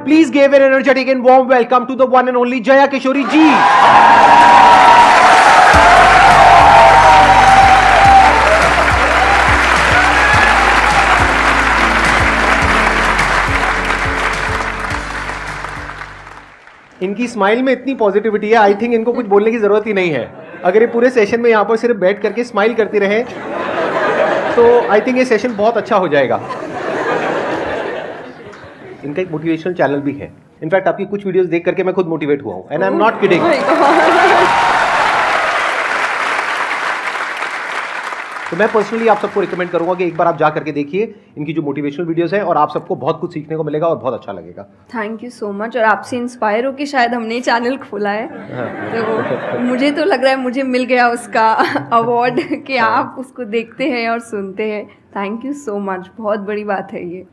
Please give an energetic and warm welcome to the one and only Jaya Kishori ji. इनकी smile में इतनी positivity है, I think इनको कुछ बोलने की जरूरत ही नहीं है। अगर ये पूरे सेशन में यहाँ पर सिर्फ बैठ करके स्माइल करती रहे तो आई थिंक ये सेशन बहुत अच्छा हो जाएगा। इनका एक मोटिवेशनल चैनल भी है, इनफैक्ट आपकी कुछ वीडियोस देख करके मैं खुद मोटिवेट हुआ हूँ, and I am not kidding. तो मैं पर्सनली आप सबको रिकमेंड करूंगा कि एक बार आप जा करके देखिए इनकी जो मोटिवेशनल वीडियोस हैं, और आप सबको बहुत कुछ सीखने को मिलेगा और बहुत अच्छा लगेगा। Thank you so much. और आपसे इंस्पायर होकर शायद हमने चैनल खोला है, तो मुझे तो लग रहा है मुझे मिल गया उसका अवार्ड कि आप उसको देखते हैं और सुनते हैं। थैंक यू सो मच, बहुत बड़ी बात है ये।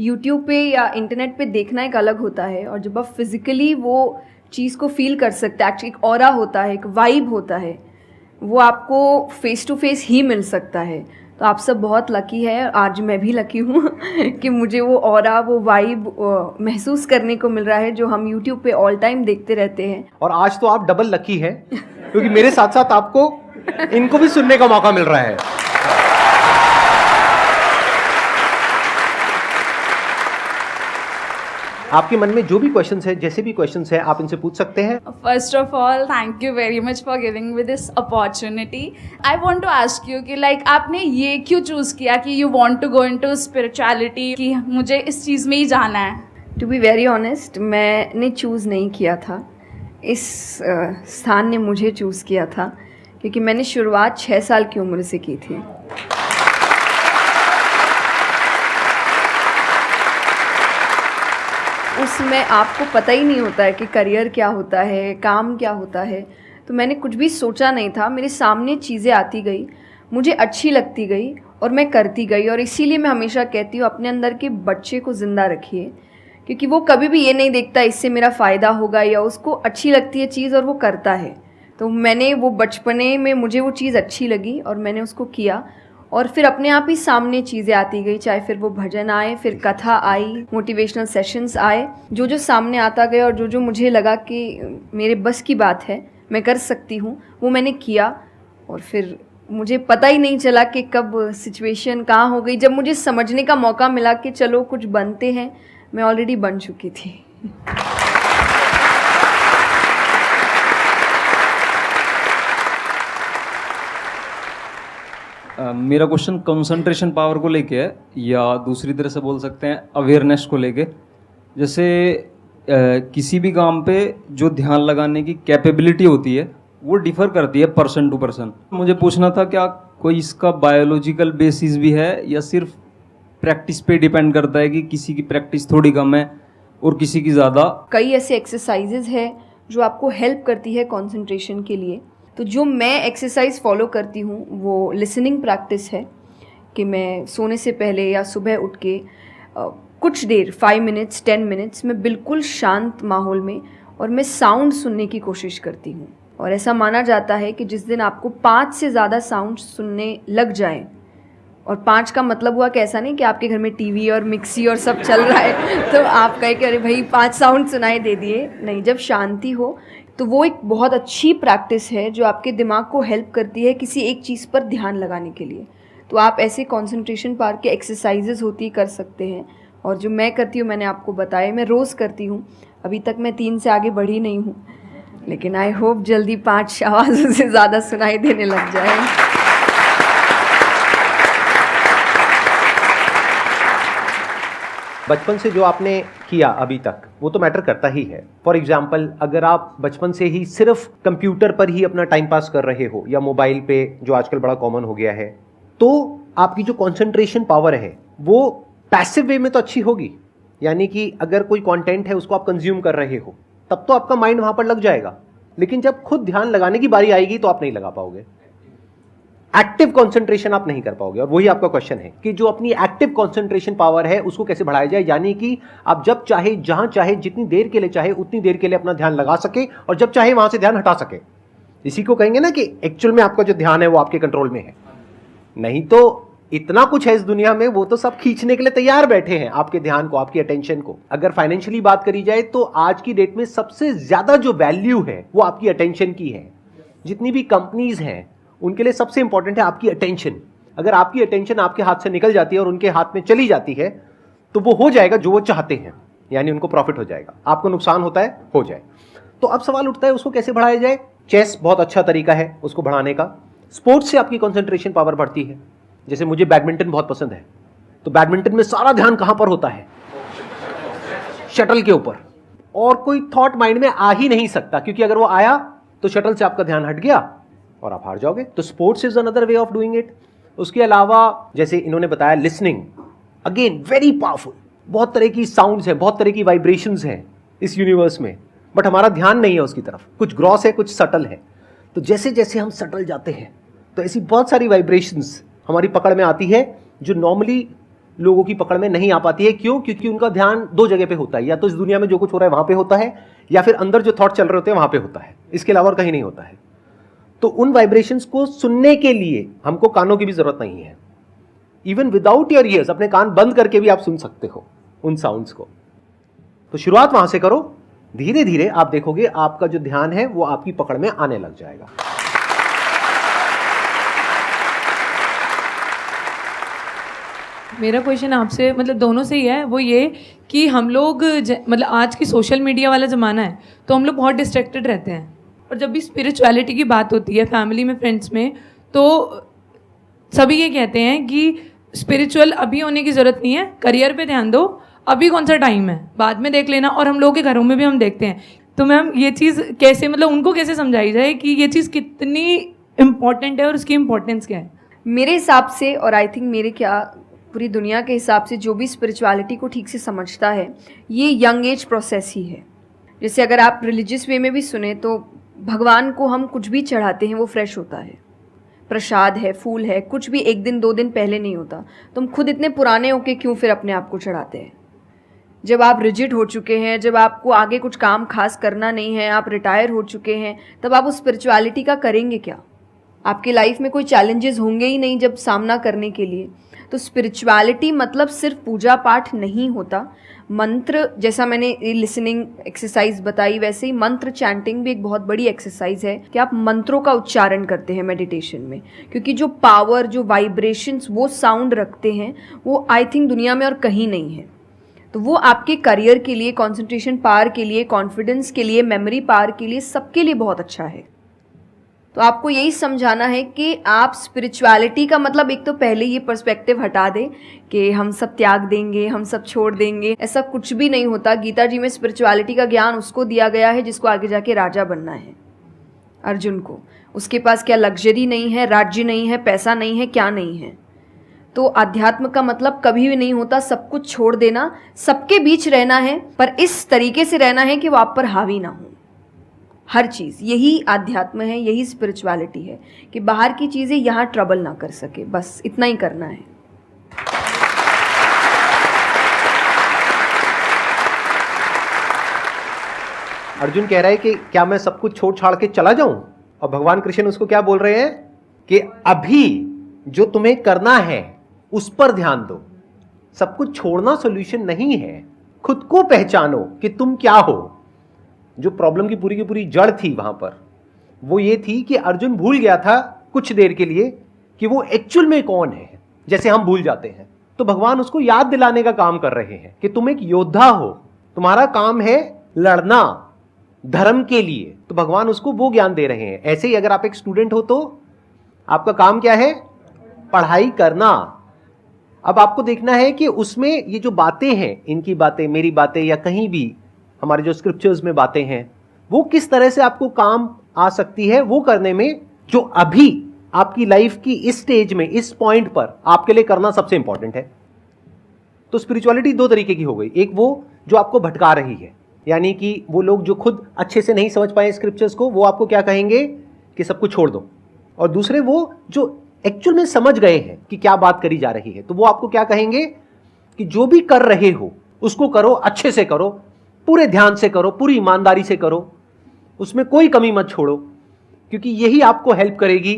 यूट्यूब पे या इंटरनेट पे देखना एक अलग होता है, और जब आप फिजिकली वो चीज़ को फील कर सकते हैं, एक्चुअली एक ऑरा होता है, एक वाइब होता है, वो आपको फेस टू फेस ही मिल सकता है। तो आप सब बहुत लकी है, आज मैं भी लकी हूँ कि मुझे वो ऑरा, वो वाइब महसूस करने को मिल रहा है जो हम यूट्यूब पे ऑल टाइम देखते रहते हैं। और आज तो आप डबल लकी हैं क्योंकि मेरे साथ साथ आपको इनको भी सुनने का मौका मिल रहा है। आपके मन में जो भी क्वेश्चंस है, जैसे भी क्वेश्चंस है, आप इनसे पूछ सकते हैं। First of all, thank you very much for giving me this opportunity. I want to ask you कि like आपने ये क्यों चूज किया कि you want to go into spirituality, कि मुझे इस चीज़ में ही जाना है? To be very honest, मैंने चूज़ नहीं किया था, इस स्थान ने मुझे चूज़ किया था, क्योंकि मैंने शुरुआत 6 साल की उम्र से की थी। उसमें आपको पता ही नहीं होता है कि करियर क्या होता है, काम क्या होता है, तो मैंने कुछ भी सोचा नहीं था। मेरे सामने चीज़ें आती गई, मुझे अच्छी लगती गई और मैं करती गई। और इसीलिए मैं हमेशा कहती हूँ अपने अंदर के बच्चे को ज़िंदा रखिए, क्योंकि वो कभी भी ये नहीं देखता इससे मेरा फ़ायदा होगा, या उसको अच्छी लगती है चीज़ और वो करता है। तो मैंने वो बचपने में मुझे वो चीज़ अच्छी लगी और मैंने उसको किया, और फिर अपने आप ही सामने चीज़ें आती गई, चाहे फिर वो भजन आए, फिर कथा आई, मोटिवेशनल सेशंस आए, जो जो सामने आता गया और जो जो मुझे लगा कि मेरे बस की बात है, मैं कर सकती हूँ, वो मैंने किया। और फिर मुझे पता ही नहीं चला कि कब सिचुएशन कहाँ हो गई। जब मुझे समझने का मौका मिला कि चलो कुछ बनते हैं, मैं ऑलरेडी बन चुकी थी। मेरा क्वेश्चन कंसंट्रेशन पावर को लेके है, या दूसरी तरह से बोल सकते हैं अवेयरनेस को लेके। जैसे किसी भी काम पे जो ध्यान लगाने की कैपेबिलिटी होती है वो डिफर करती है पर्सन टू पर्सन। मुझे पूछना था क्या कोई इसका बायोलॉजिकल बेसिस भी है, या सिर्फ प्रैक्टिस पे डिपेंड करता है कि किसी की प्रैक्टिस थोड़ी कम है और किसी की ज़्यादा? कई ऐसे एक्सरसाइजेज है जो आपको हेल्प करती है कंसंट्रेशन के लिए। तो जो मैं एक्सरसाइज फॉलो करती हूँ वो लिसनिंग प्रैक्टिस है, कि मैं सोने से पहले या सुबह उठ के कुछ देर 5 मिनट्स 10 मिनट्स मैं बिल्कुल शांत माहौल में और मैं साउंड सुनने की कोशिश करती हूँ। और ऐसा माना जाता है कि जिस दिन आपको 5 से ज़्यादा साउंड सुनने लग जाएं, और 5 का मतलब हुआ कि ऐसा नहीं कि आपके घर में टीवी और मिक्सी और सब चल रहा है तो आप कहे कि अरे भाई 5 साउंड सुनाई दे दिए, नहीं, जब शांति हो तो वो एक बहुत अच्छी प्रैक्टिस है जो आपके दिमाग को हेल्प करती है किसी एक चीज़ पर ध्यान लगाने के लिए। तो आप ऐसे कंसंट्रेशन पावर के एक्सरसाइजेज होती कर सकते हैं, और जो मैं करती हूँ मैंने आपको बताया, मैं रोज़ करती हूँ। अभी तक मैं 3 से आगे बढ़ी नहीं हूँ, लेकिन आई होप जल्दी 5 आवाज़ों से ज़्यादा सुनाई देने लग जाए। बचपन से जो आपने किया अभी तक वो तो मैटर करता ही है। फॉर एग्जाम्पल, अगर आप बचपन से ही सिर्फ कंप्यूटर पर ही अपना टाइम पास कर रहे हो या मोबाइल पे, जो आजकल बड़ा कॉमन हो गया है, तो आपकी जो कंसंट्रेशन पावर है वो पैसिव वे में तो अच्छी होगी। यानी कि अगर कोई कंटेंट है उसको आप कंज्यूम कर रहे हो तब तो आपका माइंड वहां पर लग जाएगा, लेकिन जब खुद ध्यान लगाने की बारी आएगी तो आप नहीं लगा पाओगे। एक्टिव कंसंट्रेशन आप नहीं कर पाओगे। और वही आपका क्वेश्चन है कि जो अपनी एक्टिव कंसंट्रेशन पावर है उसको कैसे बढ़ाया जाए, यानी कि आप जब चाहे, जहां चाहे, जितनी देर के लिए चाहे उतनी देर के लिए अपना ध्यान लगा सके, और जब चाहे वहां से ध्यान हटा सके। इसी को कहेंगे ना कि एक्चुअल में आपका जो ध्यान है वो आपके कंट्रोल में है। नहीं तो इतना कुछ है इस दुनिया में, वो तो सब खींचने के लिए तैयार बैठे हैं आपके ध्यान को, आपकी अटेंशन को। अगर फाइनेंशियली बात करी जाए तो आज की डेट में सबसे ज्यादा जो वैल्यू है वो आपकी अटेंशन की है। जितनी भी कंपनीज हैं उनके लिए सबसे इंपॉर्टेंट है आपकी अटेंशन। अगर आपकी अटेंशन आपके हाथ से निकल जाती है और उनके हाथ में चली जाती है तो वो हो जाएगा जो वो चाहते हैं, यानी उनको प्रॉफिट हो जाएगा, आपको नुकसान होता है हो जाए। तो अब सवाल उठता है उसको कैसे बढ़ाया जाए। चेस बहुत अच्छा तरीका है उसको बढ़ाने का। स्पोर्ट्स से आपकी कंसंट्रेशन पावर बढ़ती है। जैसे मुझे बैडमिंटन बहुत पसंद है, तो बैडमिंटन में सारा ध्यान कहां पर होता है? शटल के ऊपर, और कोई थॉट माइंड में आ ही नहीं सकता, क्योंकि अगर वो आया तो शटल से आपका ध्यान हट गया और आप हार जाओगे। तो sports is another way of doing it. उसके अलावा जैसे इन्होंने बताया लिसनिंग, अगेन वेरी पावरफुल। बहुत तरह की साउंड्स हैं, बहुत तरह की वाइब्रेशंस हैं इस यूनिवर्स में, बट हमारा ध्यान नहीं है उसकी तरफ। कुछ ग्रॉस है, कुछ सटल है। तो जैसे जैसे हम सटल जाते हैं तो ऐसी बहुत सारी वाइब्रेशंस हमारी पकड़ में आती है जो नॉर्मली लोगों की पकड़ में नहीं आ पाती है। क्यों? क्योंकि उनका ध्यान दो जगह पे होता है, या तो इस दुनिया में जो कुछ हो रहा है वहां पे होता है, या फिर अंदर जो थॉट चल रहे होते हैं वहां पे होता है। इसके अलावा और कहीं नहीं होता है। तो उन वाइब्रेशंस को सुनने के लिए हमको कानों की भी जरूरत नहीं है। इवन विदाउट योर ईयर्स, अपने कान बंद करके भी आप सुन सकते हो उन साउंड्स को। तो शुरुआत वहां से करो, धीरे धीरे आप देखोगे आपका जो ध्यान है वो आपकी पकड़ में आने लग जाएगा। मेरा क्वेश्चन आपसे मतलब दोनों से ही है, वो ये कि हम लोग मतलब आज की सोशल मीडिया वाला ज़माना है तो हम लोग बहुत डिस्ट्रैक्टेड रहते हैं, और जब भी स्पिरिचुअलिटी की बात होती है फैमिली में, फ्रेंड्स में, तो सभी ये कहते हैं कि स्पिरिचुअल अभी होने की ज़रूरत नहीं है, करियर पे ध्यान दो, अभी कौन सा टाइम है, बाद में देख लेना। और हम लोगों के घरों में भी हम देखते हैं। तो मैम ये चीज़ कैसे, मतलब उनको कैसे समझाई जाए कि ये चीज़ कितनी इम्पॉर्टेंट है और उसकी इम्पोर्टेंस क्या है? मेरे हिसाब से, और आई थिंक मेरे क्या पूरी दुनिया के हिसाब से, जो भी स्पिरिचुअलिटी को ठीक से समझता है ये यंग एज प्रोसेस ही है। जैसे अगर आप रिलीजियस वे में भी सुने तो भगवान को हम कुछ भी चढ़ाते हैं वो फ्रेश होता है, प्रसाद है, फूल है, कुछ भी एक दिन दो दिन पहले नहीं होता। तो हम खुद इतने पुराने होके क्यों फिर अपने आप को चढ़ाते हैं? जब आप रिजिड हो चुके हैं, जब आपको आगे कुछ काम खास करना नहीं है, आप रिटायर हो चुके हैं, तब आप उस स्पिरिचुअलिटी का करेंगे क्या? आपकी लाइफ में कोई चैलेंजेस होंगे ही नहीं जब सामना करने के लिए। तो स्पिरिचुअलिटी मतलब सिर्फ पूजा पाठ नहीं होता। मंत्र, जैसा मैंने लिसनिंग एक्सरसाइज बताई, वैसे ही मंत्र चैंटिंग भी एक बहुत बड़ी एक्सरसाइज है कि आप मंत्रों का उच्चारण करते हैं मेडिटेशन में, क्योंकि जो पावर, जो वाइब्रेशंस वो साउंड रखते हैं वो आई थिंक दुनिया में और कहीं नहीं है। तो वो आपके करियर के लिए, कंसंट्रेशन पावर के लिए, कॉन्फिडेंस के लिए, मेमोरी पावर के लिए, सबके लिए बहुत अच्छा है। तो आपको यही समझाना है कि आप स्पिरिचुअलिटी का मतलब, एक तो पहले ये पर्सपेक्टिव हटा दें कि हम सब त्याग देंगे, हम सब छोड़ देंगे। ऐसा कुछ भी नहीं होता। गीता जी में स्पिरिचुअलिटी का ज्ञान उसको दिया गया है जिसको आगे जाके राजा बनना है, अर्जुन को। उसके पास क्या लग्जरी नहीं है, राज्य नहीं है, पैसा नहीं है, क्या नहीं है। तो अध्यात्म का मतलब कभी भी नहीं होता सब कुछ छोड़ देना, सबके बीच रहना है, पर इस तरीके से रहना है कि वो आप पर हावी ना हो हर चीज़। यही आध्यात्म है, यही स्पिरिचुअलिटी है कि बाहर की चीज़ें यहाँ ट्रबल ना कर सके, बस इतना ही करना है। अर्जुन कह रहा है कि क्या मैं सब कुछ छोड़ छाड़ के चला जाऊं? और भगवान कृष्ण उसको क्या बोल रहे हैं कि अभी जो तुम्हें करना है उस पर ध्यान दो। सब कुछ छोड़ना सॉल्यूशन नहीं है। खुद को पहचानो कि तुम क्या हो। जो प्रॉब्लम की पूरी जड़ थी वहां पर वो ये थी कि अर्जुन भूल गया था कुछ देर के लिए कि वो एक्चुअल में कौन है, जैसे हम भूल जाते हैं। तो भगवान उसको याद दिलाने का काम कर रहे हैं कि तुम एक योद्धा हो, तुम्हारा काम है लड़ना धर्म के लिए। तो भगवान उसको वो ज्ञान दे रहे हैं। ऐसे ही अगर आप एक स्टूडेंट हो तो आपका काम क्या है? पढ़ाई करना। अब आपको देखना है कि उसमें ये जो बातें हैं, इनकी बातें, मेरी बातें, या कहीं भी हमारे जो स्क्रिप्चर्स में बातें हैं, वो किस तरह से आपको काम आ सकती है वो करने में, जो अभी आपकी लाइफ की इस स्टेज में, इस पॉइंट पर आपके लिए करना सबसे इंपॉर्टेंट है। तो स्पिरिचुअलिटी दो तरीके की हो गई। एक वो जो आपको भटका रही है, यानी कि वो लोग जो खुद अच्छे से नहीं समझ पाए स्क्रिप्चर्स को, वो आपको क्या कहेंगे कि सब कुछ छोड़ दो। और दूसरे वो जो एक्चुअल में समझ गए हैं कि क्या बात करी जा रही है, तो वो आपको क्या कहेंगे कि जो भी कर रहे हो उसको करो, अच्छे से करो, पूरे ध्यान से करो, पूरी ईमानदारी से करो, उसमें कोई कमी मत छोड़ो, क्योंकि यही आपको हेल्प करेगी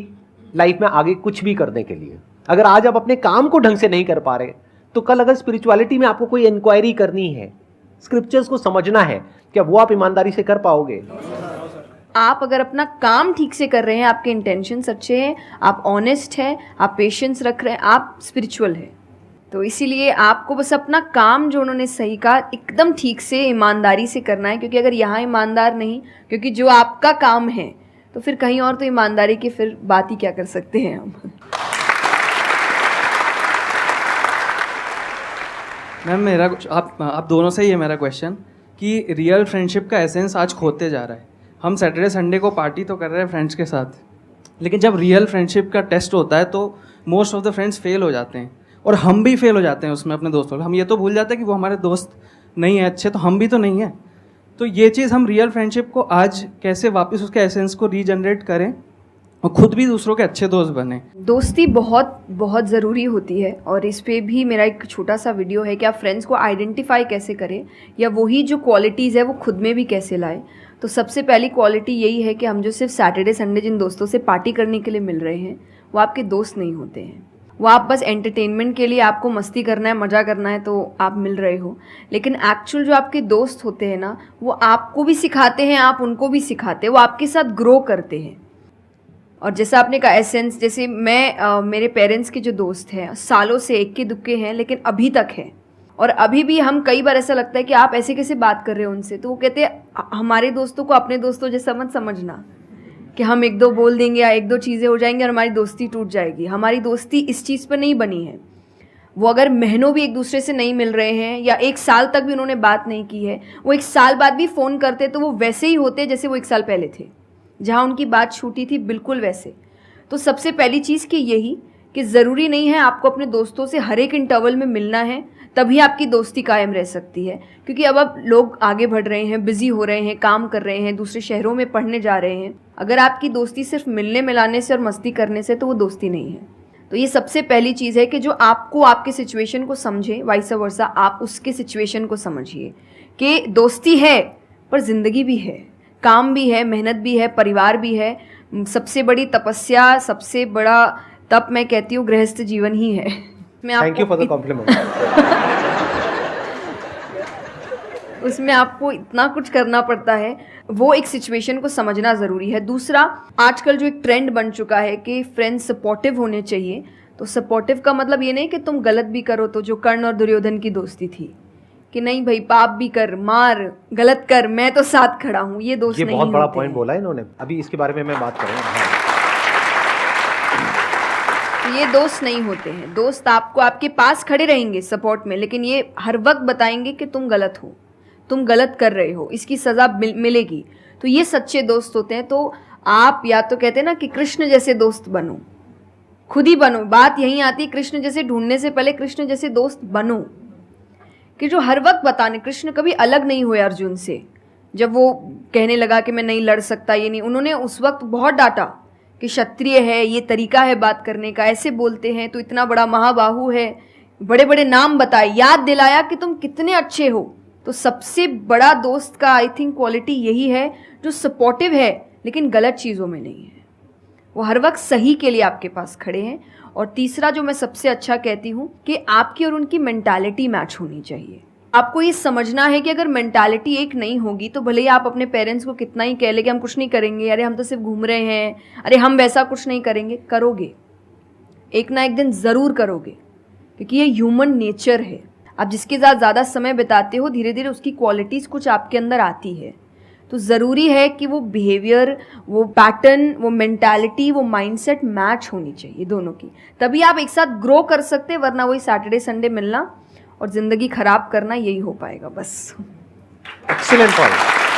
लाइफ में आगे कुछ भी करने के लिए। अगर आज आप अपने काम को ढंग से नहीं कर पा रहे, तो कल अगर स्पिरिचुअलिटी में आपको कोई इंक्वायरी करनी है, स्क्रिप्चर्स को समझना है, क्या वो आप ईमानदारी से कर पाओगे? आप अगर अपना काम ठीक से कर रहे हैं, आपके इंटेंशंस अच्छे हैं, आप ऑनेस्ट हैं, आप पेशेंस रख रहे हैं, आप स्पिरिचुअल हैं। तो इसीलिए आपको बस अपना काम जो उन्होंने सही कहा एकदम ठीक से ईमानदारी से करना है, क्योंकि अगर यहाँ ईमानदार नहीं, क्योंकि जो आपका काम है तो फिर कहीं और तो ईमानदारी की फिर बात ही क्या कर सकते हैं हम। मैम मेरा आप दोनों से ही है मेरा क्वेश्चन कि रियल फ्रेंडशिप का एसेंस आज खोते जा रहा है। हम सैटरडे संडे को पार्टी तो कर रहे हैं फ्रेंड्स के साथ, लेकिन जब रियल फ्रेंडशिप का टेस्ट होता है तो most of the friends fail हो जाते हैं, और हम भी फेल हो जाते हैं उसमें अपने दोस्तों। हम ये तो भूल जाते हैं कि वो हमारे दोस्त नहीं है अच्छे, तो हम भी तो नहीं हैं। तो ये चीज़ हम रियल फ्रेंडशिप को आज कैसे वापस उसके एसेंस को रीजनरेट करें और खुद भी दूसरों के अच्छे दोस्त बने। दोस्ती बहुत बहुत ज़रूरी होती है, और इस पे भी मेरा एक छोटा सा वीडियो है कि आप फ्रेंड्स को आइडेंटिफाई कैसे करें, या वही जो क्वालिटीज़ है वो खुद में भी कैसे लाएं। तो सबसे पहली क्वालिटी यही है कि हम जो सिर्फ सैटरडे संडे जिन दोस्तों से पार्टी करने के लिए मिल रहे हैं वो आपके दोस्त नहीं होते हैं। वो आप बस एंटरटेनमेंट के लिए, आपको मस्ती करना है, मज़ा करना है तो आप मिल रहे हो, लेकिन एक्चुअल जो आपके दोस्त होते हैं ना, वो आपको भी सिखाते हैं, आप उनको भी सिखाते हैं, वो आपके साथ ग्रो करते हैं। और जैसा आपने कहा एसेंस, जैसे मैं मेरे पेरेंट्स के जो दोस्त हैं सालों से इक्के दुक्के हैं, लेकिन अभी तक हैं, और अभी भी हम कई बार ऐसा लगता है कि आप ऐसे कैसे बात कर रहे हो उनसे, तो वो कहते हैं हमारे दोस्तों को अपने दोस्तों जैसा मत समझना कि हम एक दो बोल देंगे या एक दो चीज़ें हो जाएंगी और हमारी दोस्ती टूट जाएगी। हमारी दोस्ती इस चीज़ पर नहीं बनी है। वो अगर महीनों भी एक दूसरे से नहीं मिल रहे हैं या एक साल तक भी उन्होंने बात नहीं की है, वो एक साल बाद भी फ़ोन करते तो वो वैसे ही होते जैसे वो एक साल पहले थे, जहाँ उनकी बात छूटी थी बिल्कुल वैसे। तो सबसे पहली चीज़ कि यही कि ज़रूरी नहीं है आपको अपने दोस्तों से हर एक इंटरवल में मिलना है तभी आपकी दोस्ती कायम रह सकती है, क्योंकि अब लोग आगे बढ़ रहे हैं, बिजी हो रहे हैं, काम कर रहे हैं, दूसरे शहरों में पढ़ने जा रहे हैं। अगर आपकी दोस्ती सिर्फ मिलने मिलाने से और मस्ती करने से, तो वो दोस्ती नहीं है। तो ये सबसे पहली चीज़ है कि जो आपको आपके सिचुएशन को समझे, वाइस वर्सा आप उसके सिचुएशन को समझिए कि दोस्ती है पर ज़िंदगी भी है, काम भी है, मेहनत भी है, परिवार भी है। सबसे बड़ी तपस्या, सबसे बड़ा तप मैं कहती हूँ गृहस्थ जीवन ही है। Thank you for the compliment. उसमें आपको इतना कुछ करना पड़ता है, वो एक सिचुएशन को समझना ज़रूरी है। दूसरा, आजकल जो एक ट्रेंड बन चुका है कि फ्रेंड्स सपोर्टिव होने चाहिए, तो सपोर्टिव का मतलब ये नहीं कि तुम गलत भी करो, तो जो कर्ण और दुर्योधन की दोस्ती थी कि नहीं भाई पाप भी कर, मार, गलत कर, मैं तो साथ खड़ा हूँ, ये दोस्त नहीं होते। ये बहुत बड़ा पॉइंट बोला इन्होंने, अभी इसके बारे में मैं बात करूँगा। ये दोस्त नहीं होते हैं। दोस्त आपको आपके पास खड़े रहेंगे सपोर्ट में, लेकिन ये हर वक्त बताएंगे कि तुम गलत हो, तुम गलत कर रहे हो, इसकी सज़ा मिलेगी। तो ये सच्चे दोस्त होते हैं। तो आप या तो कहते हैं ना कि कृष्ण जैसे दोस्त बनो, खुद ही बनो। बात यहीं आती है, कृष्ण जैसे ढूंढने से पहले कृष्ण जैसे दोस्त बनो, कि जो हर वक्त बताने। कृष्ण कभी अलग नहीं हुए अर्जुन से। जब वो कहने लगा कि मैं नहीं लड़ सकता, ये नहीं, उन्होंने उस वक्त बहुत डांटा कि क्षत्रिय है, ये तरीका है बात करने का, ऐसे बोलते हैं, तो इतना बड़ा महाबाहु है, बड़े बड़े नाम बताए, याद दिलाया कि तुम कितने अच्छे हो। तो सबसे बड़ा दोस्त का आई थिंक क्वालिटी यही है, जो सपोर्टिव है लेकिन गलत चीज़ों में नहीं है, वो हर वक्त सही के लिए आपके पास खड़े हैं। और तीसरा जो मैं सबसे अच्छा कहती हूँ कि आपकी और उनकी मेंटालिटी मैच होनी चाहिए। आपको ये समझना है कि अगर मेंटालिटी एक नहीं होगी तो भले ही आप अपने पेरेंट्स को कितना ही कह ले कि हम कुछ नहीं करेंगे, अरे हम तो सिर्फ घूम रहे हैं, अरे हम वैसा कुछ नहीं करेंगे, करोगे, एक ना एक दिन ज़रूर करोगे, क्योंकि ये ह्यूमन नेचर है। आप जिसके साथ ज़्यादा समय बिताते हो, धीरे धीरे उसकी क्वालिटीज़ कुछ आपके अंदर आती है। तो ज़रूरी है कि वो बिहेवियर, वो पैटर्न, वो मेंटालिटी, वो माइंडसेट मैच होनी चाहिए दोनों की, तभी आप एक साथ ग्रो कर सकते हैं। वरना वही सैटरडे संडे मिलना और ज़िंदगी ख़राब करना, यही हो पाएगा बस। Excellent point.